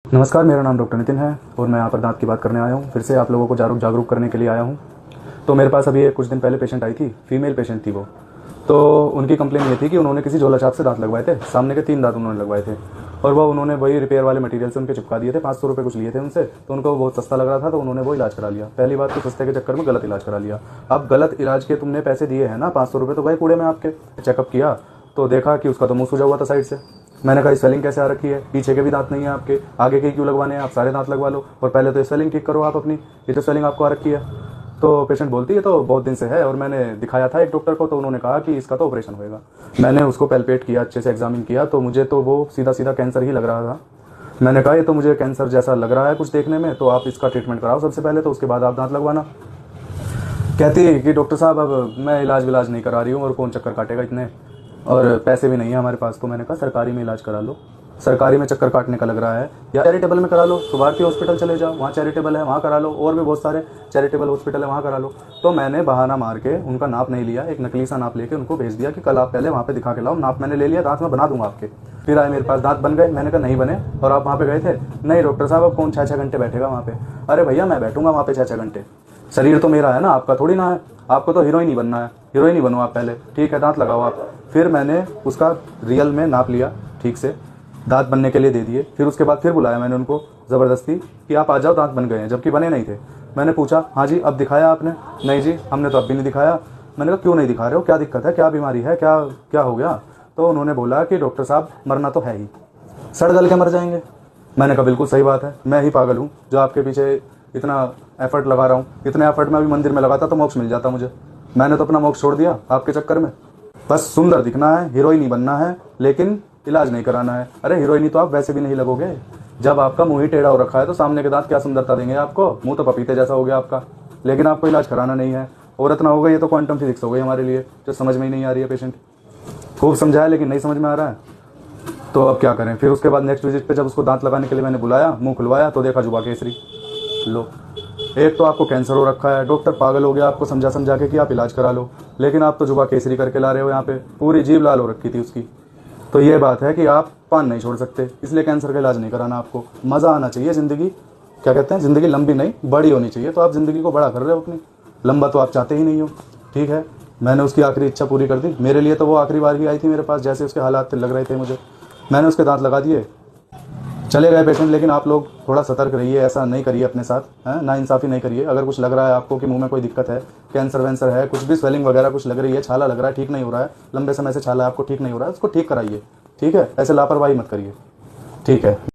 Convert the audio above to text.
नमस्कार, मेरा नाम डॉक्टर नितिन है और मैं यहाँ पर दांत की बात करने आया हूँ। फिर से आप लोगों को जागरूक करने के लिए आया हूँ। तो मेरे पास अभी कुछ दिन पहले पेशेंट आई थी, फीमेल पेशेंट थी वो। तो उनकी कंप्लेन ये थी कि उन्होंने किसी झोला छाप से दांत लगवाए थे। सामने के 3 दांत उन्होंने लगवाए थे और वो उन्होंने वही रिपेयर वाले मटीरियल से उनके चिपका दिए थे। 500 रुपये कुछ लिए थे उनसे, तो उनको बहुत सस्ता लग रहा था, तो उन्होंने वो इलाज करा लिया। पहली बात तो सस्ते के चक्कर में गलत इलाज करा लिया। अब गलत इलाज के तुमने पैसे दिए हैं ना, 500 रुपये तो गए कूड़े में आपके। चेकअप किया तो देखा कि उसका तो मुँह सूजा हुआ था साइड से। मैंने कहा स्वेलिंग कैसे आ रखी है, पीछे के भी दांत नहीं है आपके, आगे के क्यों लगवाने हैं, आप सारे दांत लगवा लो और पहले तो स्वेलिंग ठीक करो आप अपनी, ये तो स्वेलिंग आपको आ रखी है। तो पेशेंट बोलती है तो बहुत दिन से है और मैंने दिखाया था एक डॉक्टर को, तो उन्होंने कहा कि इसका तो ऑपरेशन होएगा। मैंने उसको पैल्पेट किया, अच्छे से एग्जामिन किया, तो मुझे तो वो सीधा सीधा कैंसर ही लग रहा था। मैंने कहा ये तो मुझे कैंसर जैसा लग रहा है कुछ देखने में, तो आप इसका ट्रीटमेंट कराओ सबसे पहले, तो उसके बाद आप दांत लगवाना। कहती है कि डॉक्टर साहब अब मैं इलाज विलाज नहीं करा रही हूँ और कौन चक्कर काटेगा इतने, और पैसे भी नहीं है हमारे पास। तो मैंने कहा सरकारी में इलाज करा लो, सरकारी में चक्कर काटने का लग रहा है, या चैरिटेबल में करा लो, सुभारती हॉस्पिटल चले जाओ, वहाँ चैरिटेबल है वहाँ करा लो, और भी बहुत सारे चैरिटेबल हॉस्पिटल है वहाँ करा लो। तो मैंने बहाना मार के उनका नाप नहीं लिया, एक नकली सा नाप लेके उनको भेज दिया कि कल आप पहले वहाँ पे दिखा के लाओ, नाप मैंने ले लिया, दांत मैं बना दूंगा आपके। फिर आए मेरे पास, दांत बन गए। मैंने कहा नहीं बने, और आप वहाँ पे गए थे? नहीं डॉक्टर साहब, अब कौन 6-6 घंटे बैठेगा वहाँ पे। अरे भैया मैं बैठूंगा वहाँ पे 6-6 घंटे, शरीर तो मेरा है ना, आपका थोड़ी ना है। आपको तो हीरोइन ही बनना है, हीरोइन ही बनो आप पहले, ठीक है, दांत लगाओ आप। फिर मैंने उसका रियल में नाप लिया, ठीक से दांत बनने के लिए दे दिए। फिर उसके बाद फिर बुलाया मैंने उनको ज़बरदस्ती कि आप आ जाओ, दांत बन गए हैं, जबकि बने नहीं थे। मैंने पूछा हाँ जी अब दिखाया आपने? नहीं जी हमने तो अब भी नहीं दिखाया। मैंने कहा क्यों नहीं दिखा रहे हो, क्या दिक्कत है, क्या बीमारी है, क्या क्या हो गया? तो उन्होंने बोला कि डॉक्टर साहब मरना तो है ही, सड़ गल के मर जाएंगे। मैंने कहा बिल्कुल सही बात है, मैं ही पागल हूँ जो आपके पीछे इतना एफर्ट लगा रहा हूँ। इतने एफर्ट में अभी मंदिर में लगाता तो मोक्ष मिल जाता मुझे। मैंने तो अपना मोक्ष छोड़ दिया आपके चक्कर में। बस सुंदर दिखना है, हीरोइन ही बनना है, लेकिन इलाज नहीं कराना है। अरे हीरोइनी तो आप वैसे भी नहीं लगोगे, जब आपका मुंह ही टेढ़ा हो रखा है तो सामने के दांत क्या सुंदरता देंगे आपको, मुंह तो पपीते जैसा हो गया आपका। लेकिन आपको इलाज कराना नहीं है। औरत ना हो गई, ये तो क्वांटम फिजिक्स हो गई हमारे लिए, जो समझ में ही नहीं आ रही है। पेशेंट खूब समझाया लेकिन नहीं समझ में आ रहा है, तो अब क्या करें। फिर उसके बाद नेक्स्ट विजिट पे जब उसको दांत लगाने के लिए मैंने बुलाया, मुंह खुलवाया, तो देखा जुबा केसरी। लो, एक तो आपको कैंसर हो रखा है, डॉक्टर पागल हो गया आपको समझा समझा के कि आप इलाज करा लो, लेकिन आप तो जुबा केसरी करके ला रहे हो। यहाँ पे पूरी जीभ लाल हो रखी थी उसकी। तो ये बात है कि आप पान नहीं छोड़ सकते, इसलिए कैंसर का इलाज नहीं कराना आपको। मज़ा आना चाहिए ज़िंदगी, क्या कहते हैं, ज़िंदगी लंबी नहीं बड़ी होनी चाहिए। तो आप ज़िंदगी को बड़ा कर रहे हो अपनी, लंबा तो आप चाहते ही नहीं हो। ठीक है, मैंने उसकी आखिरी इच्छा पूरी कर दी। मेरे लिए तो वो आखिरी बार ही आई थी मेरे पास, जैसे उसके हालात लग रहे थे मुझे। मैंने उसके दांत लगा दिए, चले गए पेशेंट। लेकिन आप लोग थोड़ा सतर्क रहिए, ऐसा नहीं करिए अपने साथ, है ना, इंसाफ़ी नहीं करिए। अगर कुछ लग रहा है आपको कि मुंह में कोई दिक्कत है, कैंसर वैंसर है, कुछ भी स्वेलिंग वगैरह कुछ लग रही है, छाला लग रहा है, ठीक नहीं हो रहा है, लंबे समय से छाला आपको ठीक नहीं हो रहा है, उसको ठीक कराइए। ठीक है, ऐसे लापरवाही मत करिए। ठीक है।